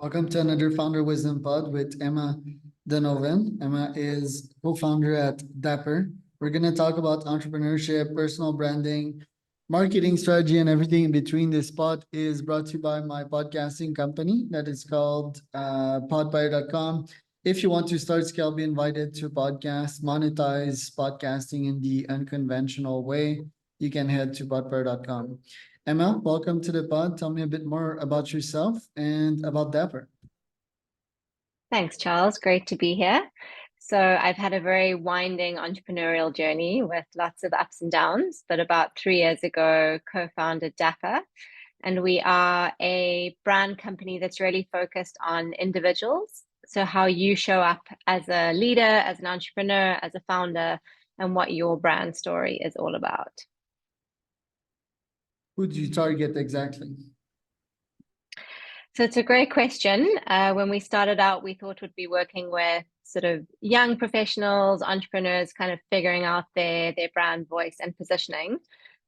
Welcome to another Founder Wisdom Pod with Emma Donovan. Emma is co-founder at Dapper. We're going to talk about entrepreneurship, personal branding, marketing strategy, and everything in between. This pod is brought to you by my podcasting company that is called podbuyer.com. If you want to start scale, be invited to podcast, monetize podcasting in the unconventional way, you can head to podbuyer.com. Emma, welcome to the pod. Tell me a bit more about yourself and about Dapper. Thanks, Charles. Great to be here. So I've had a very winding entrepreneurial journey with lots of ups and downs, but about 3 years ago, co-founded Dapper. And we are a brand company that's really focused on individuals. So how you show up as a leader, as an entrepreneur, as a founder, and what your brand story is all about. Who do you target exactly? So it's a great question. When we started out, we thought we'd be working with sort of young professionals, entrepreneurs, kind of figuring out their brand voice and positioning.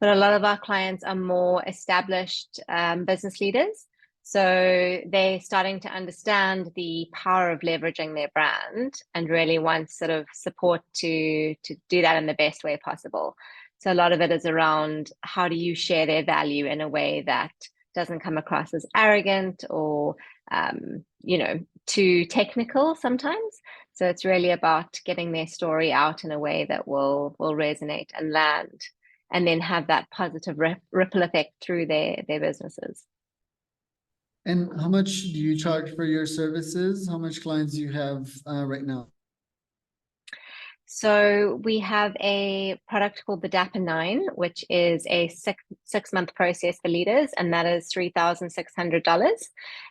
But a lot of our clients are more established business leaders. So they're starting to understand the power of leveraging their brand and really want sort of support to do that in the best way possible. So a lot of it is around how do you share their value in a way that doesn't come across as arrogant or, too technical sometimes. So it's really about getting their story out in a way that will resonate and land, and then have that positive ripple effect through their businesses. And how much do you charge for your services? How much clients do you have right now? So we have a product called the Dapper 9, which is a six-month process for leaders, and that is $3,600.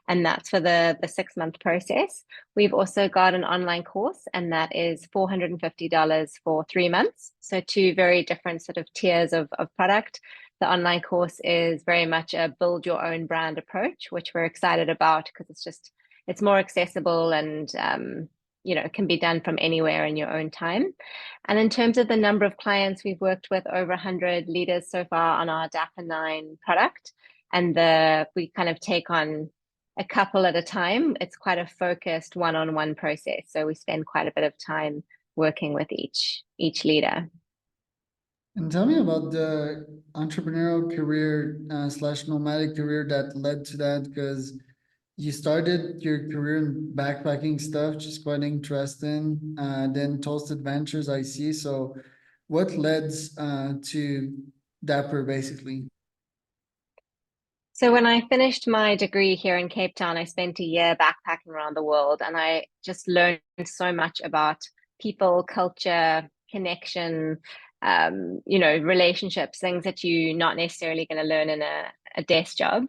And that's for the 6-month process. We've also got an online course, and that is $450 for 3 months. So 2 very different sort of tiers of product. The online course is very much a build your own brand approach, which we're excited about because it's more accessible and can be done from anywhere in your own time. And in terms of the number of clients, we've worked with over 100 leaders so far on our Dapper 9 product. And we kind of take on a couple at a time. It's quite a focused one-on-one process. So we spend quite a bit of time working with each leader. And tell me about the entrepreneurial career / nomadic career that led to that, because you started your career in backpacking stuff, which is quite interesting. Then Toast Adventures, I see. So what led to Dapper, basically? So when I finished my degree here in Cape Town, I spent a year backpacking around the world, and I just learned so much about people, culture, connection, relationships, things that you're not necessarily going to learn in a desk job.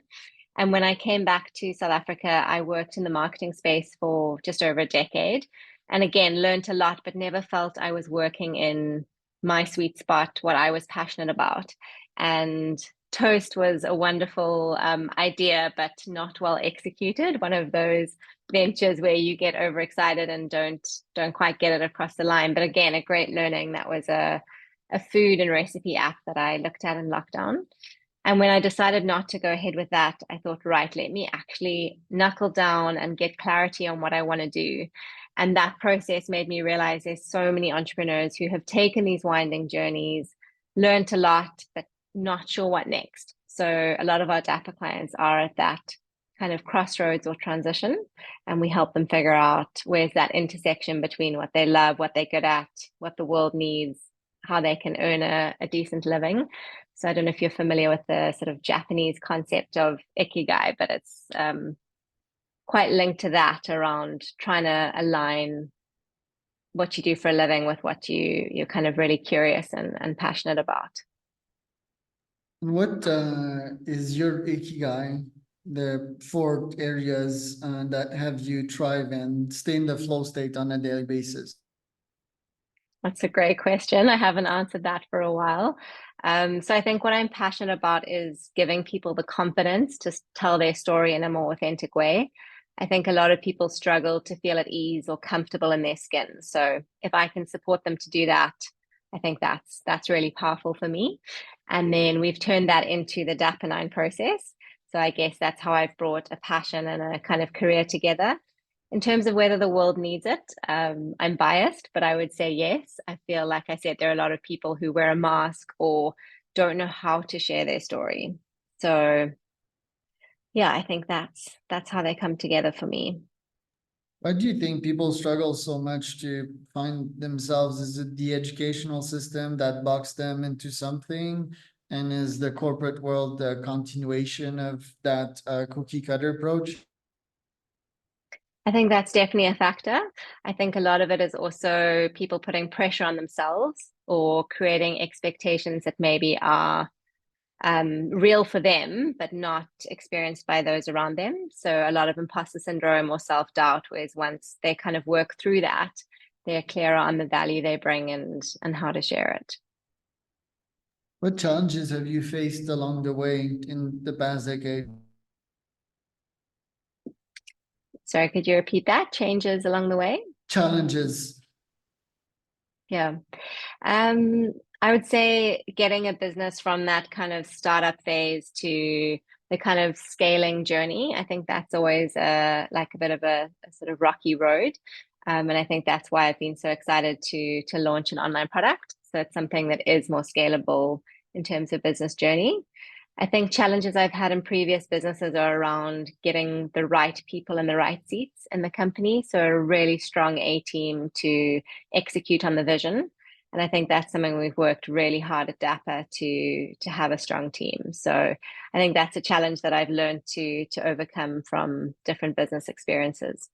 And when I came back to South Africa, I worked in the marketing space for just over a decade. And again, learned a lot, but never felt I was working in my sweet spot, what I was passionate about. And Toast was a wonderful idea, but not well executed. One of those ventures where you get overexcited and don't quite get it across the line. But again, a great learning. That was a food and recipe app that I looked at in lockdown. And when I decided not to go ahead with that, I thought, right, let me actually knuckle down and get clarity on what I want to do. And that process made me realize there's so many entrepreneurs who have taken these winding journeys, learned a lot, but not sure what next. So a lot of our Dapper clients are at that kind of crossroads or transition, and we help them figure out where's that intersection between what they love, what they're good at, what the world needs, how they can earn a decent living. So I don't know if you're familiar with the sort of Japanese concept of ikigai, but it's quite linked to that, around trying to align what you do for a living with what you're kind of really curious and passionate about. And what is your ikigai, the 4 areas that have you thrive and stay in the flow state on a daily basis? That's a great question. I haven't answered that for a while. So I think what I'm passionate about is giving people the confidence to tell their story in a more authentic way. I think a lot of people struggle to feel at ease or comfortable in their skin. So if I can support them to do that, I think that's really powerful for me. And then we've turned that into the Dapper 9 process. So I guess that's how I've brought a passion and a kind of career together. In terms of whether the world needs it, I'm biased, but I would say yes. I feel like I said, there are a lot of people who wear a mask or don't know how to share their story. So yeah, I think that's how they come together for me. Why do you think people struggle so much to find themselves? Is it the educational system that boxed them into something? And is the corporate world the continuation of that cookie cutter approach? I think that's definitely a factor. I think a lot of it is also people putting pressure on themselves or creating expectations that maybe are real for them, but not experienced by those around them. So a lot of imposter syndrome or self-doubt, whereas once they kind of work through that, they're clearer on the value they bring and how to share it. What challenges have you faced along the way in the past decade? Sorry, could you repeat that? Changes along the way? Challenges. Yeah. Um, I would say getting a business from that kind of startup phase to the kind of scaling journey. I think that's always like a bit of a sort of rocky road. And I think that's why I've been so excited to launch an online product. So it's something that is more scalable in terms of business journey. I think challenges I've had in previous businesses are around getting the right people in the right seats in the company. So a really strong A team to execute on the vision. And I think that's something we've worked really hard at Dapper to have a strong team. So I think that's a challenge that I've learned to overcome from different business experiences.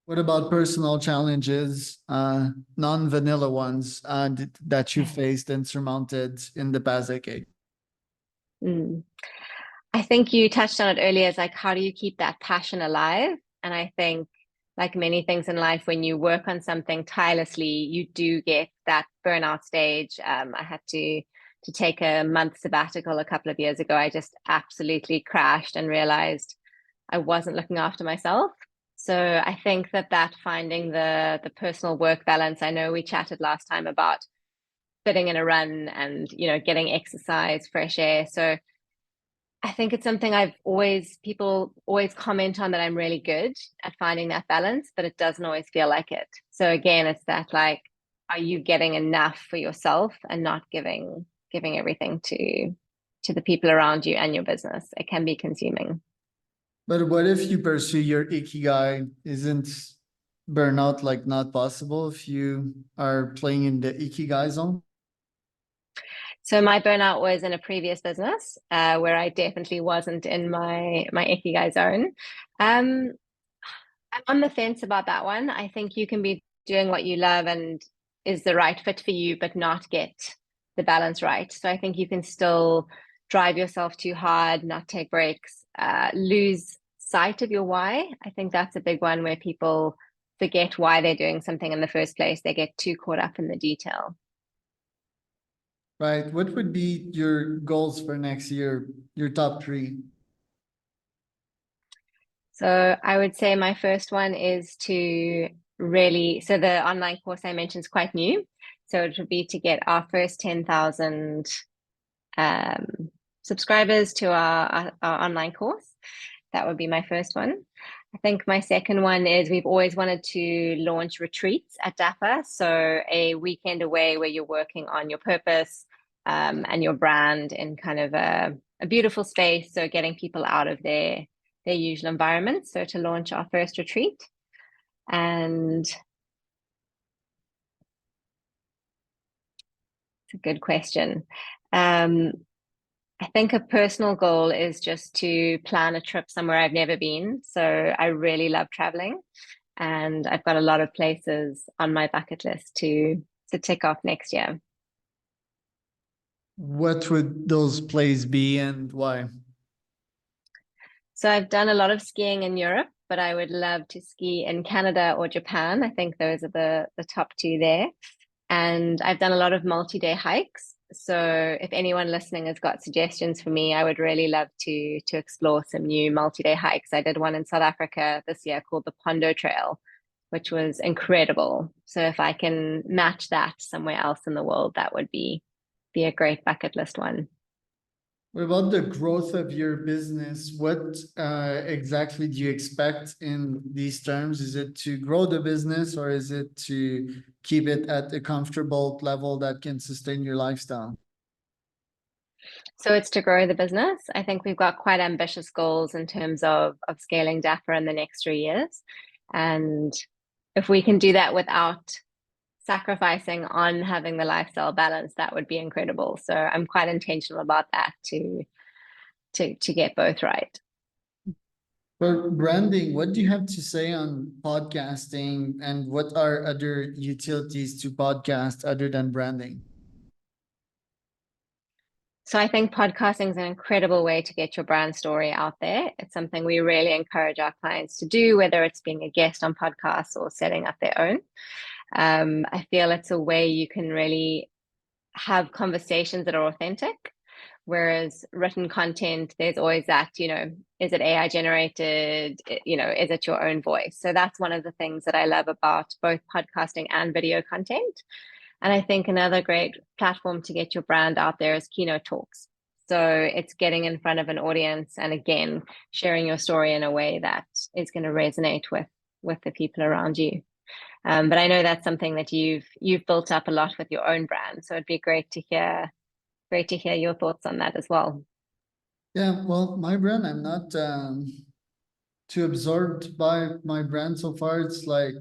What about personal challenges, non-vanilla ones, that you faced and surmounted in the past decade? Mm. I think you touched on it earlier. It's like, how do you keep that passion alive? And I think, like many things in life, when you work on something tirelessly, you do get that burnout stage. I had to take a month sabbatical a couple of years ago. I just absolutely crashed and realized I wasn't looking after myself. So I think that finding the personal work balance. I know we chatted last time about fitting in a run and getting exercise, fresh air. So I think it's something people always comment on, that I'm really good at finding that balance, but it doesn't always feel like it. So again, it's that, like, are you getting enough for yourself and not giving everything to the people around you and your business? It can be consuming. But what if you pursue your ikigai? Isn't burnout like not possible if you are playing in the ikigai zone? So my burnout was in a previous business where I definitely wasn't in my ikigai zone. Um, I'm on the fence about that one. I think you can be doing what you love and is the right fit for you, but not get the balance right. So I think you can still drive yourself too hard, not take breaks, lose sight of your why. I think that's a big one where people forget why they're doing something in the first place. They get too caught up in the detail. Right. What would be your goals for next year? Your top three? So I would say my first one is so the online course I mentioned is quite new. So it would be to get our first 10,000 um, subscribers to our online course. That would be my first one. I think my second one is we've always wanted to launch retreats at Dapper. So a weekend away where you're working on your purpose and your brand in kind of a beautiful space. So getting people out of their usual environment. So to launch our first retreat. And it's a good question. I think a personal goal is just to plan a trip somewhere I've never been. So I really love traveling, and I've got a lot of places on my bucket list to tick off next year. What would those plays be and why? So I've done a lot of skiing in Europe, but I would love to ski in Canada or Japan. I think those are the top two there. And I've done a lot of multi-day hikes. So if anyone listening has got suggestions for me, I would really love to explore some new multi-day hikes. I did one in South Africa this year called the Pondo Trail, which was incredible. So if I can match that somewhere else in the world, that would be a great bucket list one. What about the growth of your business? What exactly do you expect in these terms? Is it to grow the business or is it to keep it at a comfortable level that can sustain your lifestyle? So it's to grow the business. I think we've got quite ambitious goals in terms of scaling Dapper in the next 3 years. And if we can do that without sacrificing on having the lifestyle balance, that would be incredible. So I'm quite intentional about that to get both right. For branding, what do you have to say on podcasting and what are other utilities to podcast other than branding? So I think podcasting is an incredible way to get your brand story out there. It's something we really encourage our clients to do, whether it's being a guest on podcasts or setting up their own. I feel it's a way you can really have conversations that are authentic. Whereas written content, there's always that, is it AI generated? Is it your own voice? So that's one of the things that I love about both podcasting and video content. And I think another great platform to get your brand out there is Kenot Talks. So it's getting in front of an audience and again, sharing your story in a way that is going to resonate with the people around you. But I know that's something that you've built up a lot with your own brand. So it'd be great to hear your thoughts on that as well. Yeah, well, my brand, I'm not too absorbed by my brand so far. It's like,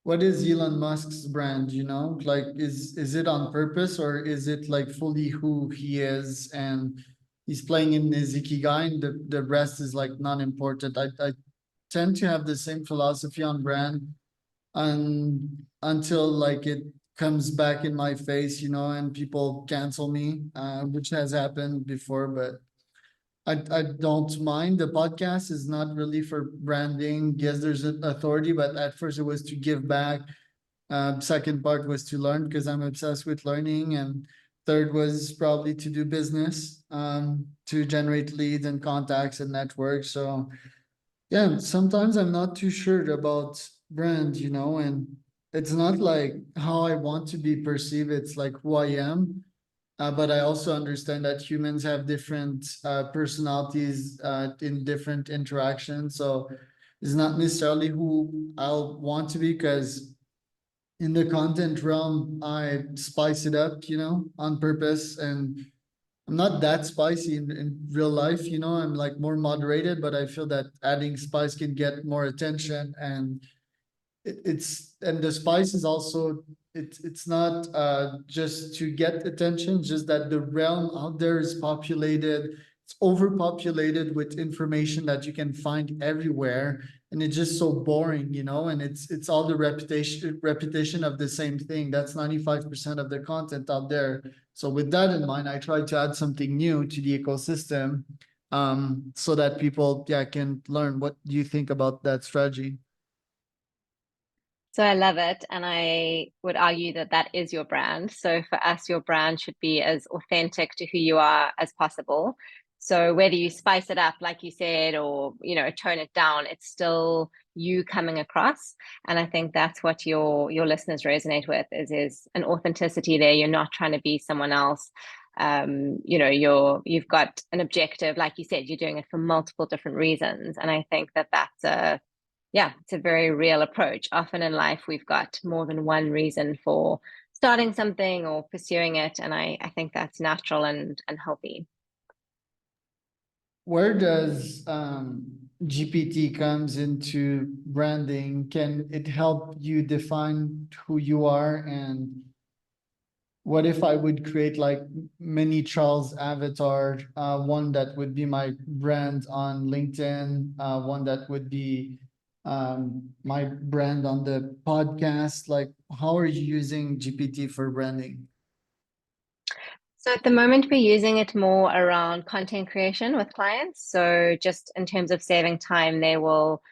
what is Elon Musk's brand, you know? Like, is it on purpose or is it like fully who he is and he's playing in his ikigai and the rest is like non-important. I tend to have the same philosophy on brand and until like it comes back in my face, you know, and people cancel me, which has happened before, but I don't mind. The podcast is not really for branding. Yes, there's an authority, but at first it was to give back. Second part was to learn because I'm obsessed with learning, and third was probably to do business, to generate leads and contacts and networks. So yeah, sometimes I'm not too sure about brand, you know, and it's not like how I want to be perceived. It's like who I am. But I also understand that humans have different personalities in different interactions. So it's not necessarily who I'll want to be because in the content realm, I spice it up, you know, on purpose. And I'm not that spicy in real life, you know, I'm like more moderated, but I feel that adding spice can get more attention and it's and the spice is also it's not just to get attention, just that the realm out there is populated, it's overpopulated with information that you can find everywhere, and it's just so boring, you know, and it's all the repetition of the same thing. That's 95% of the content out there. So with that in mind, I try to add something new to the ecosystem, so that people, yeah, can learn. What do you think about that strategy? So I love it. And I would argue that that is your brand. So for us, your brand should be as authentic to who you are as possible. So whether you spice it up, like you said, or, tone it down, it's still you coming across. And I think that's what your listeners resonate with is an authenticity there. You're not trying to be someone else. You've got an objective, like you said, you're doing it for multiple different reasons. And I think that that's it's a very real approach. Often in life, we've got more than one reason for starting something or pursuing it. And I think that's natural and healthy. Where does GPT comes into branding? Can it help you define who you are? And what if I would create like mini Charles avatar, one that would be my brand on LinkedIn, one that would be my brand on the podcast? Like, how are you using GPT for branding? So at the moment, we're using it more around content creation with clients. So just in terms of saving time, they will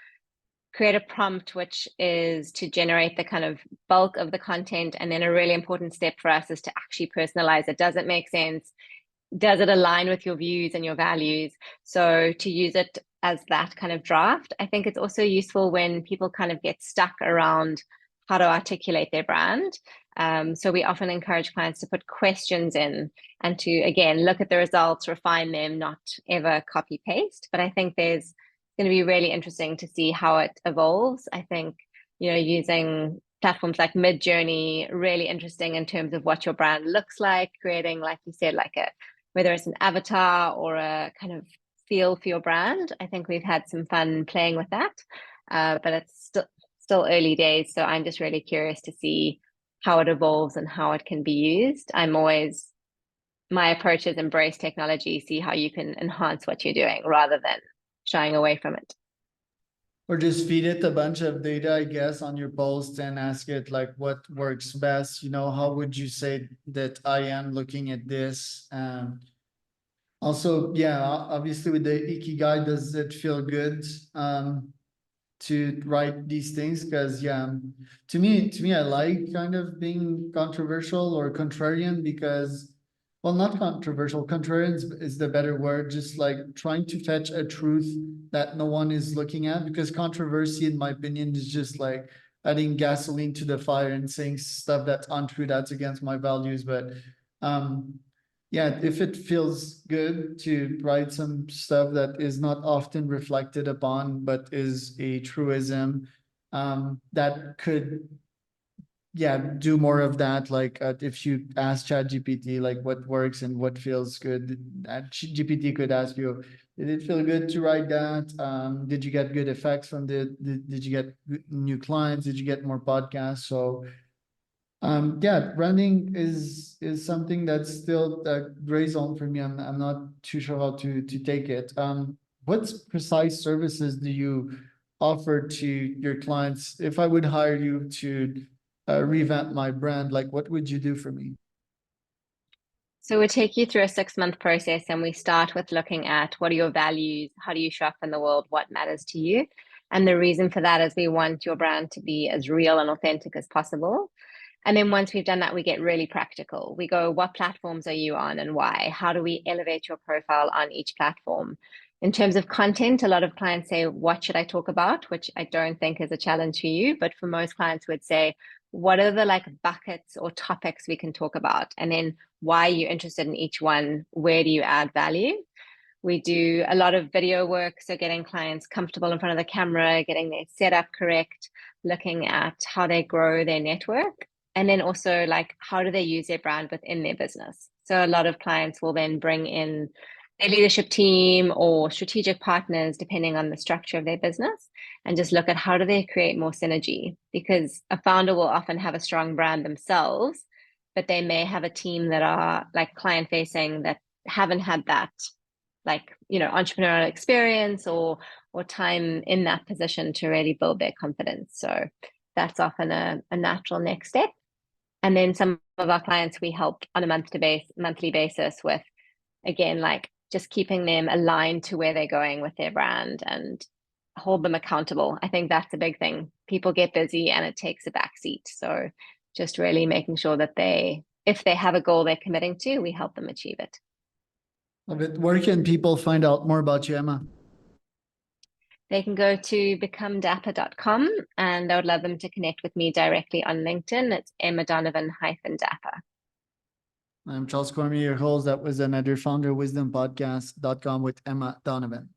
create a prompt, which is to generate the kind of bulk of the content. And then a really important step for us is to actually personalize it. Does it make sense? Does it align with your views and your values? So to use it as that kind of draft. I think it's also useful when people kind of get stuck around how to articulate their brand. So we often encourage clients to put questions in and to, again, look at the results, refine them, not ever copy paste. But I think there's going to be really interesting to see how it evolves. I think, using platforms like Midjourney, really interesting in terms of what your brand looks like, creating, like you said, whether it's an avatar or a kind of feel for your brand. I think we've had some fun playing with that, but it's still early days. So I'm just really curious to see how it evolves and how it can be used. My approach is embrace technology, see how you can enhance what you're doing rather than shying away from it. Or just feed it a bunch of data, I guess, on your post and ask it like what works best. How would you say that I am looking at this? Also, yeah, obviously with the Ikigai, does it feel good to write these things? Because yeah, to me, I like kind of being controversial or contrarian because, well, not controversial, contrarian is the better word, just like trying to fetch a truth that no one is looking at, because controversy, in my opinion, is just like adding gasoline to the fire and saying stuff that's untrue, that's against my values. But yeah, if it feels good to write some stuff that is not often reflected upon, but is a truism, that could, yeah, do more of that. Like if you ask ChatGPT like what works and what feels good, GPT could ask you, did it feel good to write that? Did you get good effects from did you get new clients? Did you get more podcasts? So yeah, branding is something that's still a gray zone for me. I'm not too sure how to take it. What precise services do you offer to your clients? If I would hire you to revamp my brand, like what would you do for me? So we take you through a 6-month process, and we start with looking at what are your values, how do you show up in the world, what matters to you. And the reason for that is we want your brand to be as real and authentic as possible. And then once we've done that, we get really practical. We go, what platforms are you on and why? How do we elevate your profile on each platform? In terms of content, a lot of clients say, what should I talk about? Which I don't think is a challenge for you, but for most clients would say, what are the buckets or topics we can talk about? And then why are you interested in each one? Where do you add value? We do a lot of video work, so getting clients comfortable in front of the camera, getting their setup correct, looking at how they grow their network, and then also how do they use their brand within their business. So a lot of clients will then bring in their leadership team or strategic partners, depending on the structure of their business, and just look at how do they create more synergy, because a founder will often have a strong brand themselves, but they may have a team that are client facing that haven't had that entrepreneurial experience or time in that position to really build their confidence. So that's often a natural next step. And then some of our clients we help on a monthly basis with, again, just keeping them aligned to where they're going with their brand and hold them accountable. I think that's a big thing. People get busy and it takes a backseat. So just really making sure that if they have a goal they're committing to, we help them achieve it. Love it. Where can people find out more about you, Emma? They can go to becomedapper.com, and I would love them to connect with me directly on LinkedIn. It's Emma Donovan-Dapper. I'm Charles Cormier, your host. That was another Founder Wisdom Podcast.com with Emma Donovan.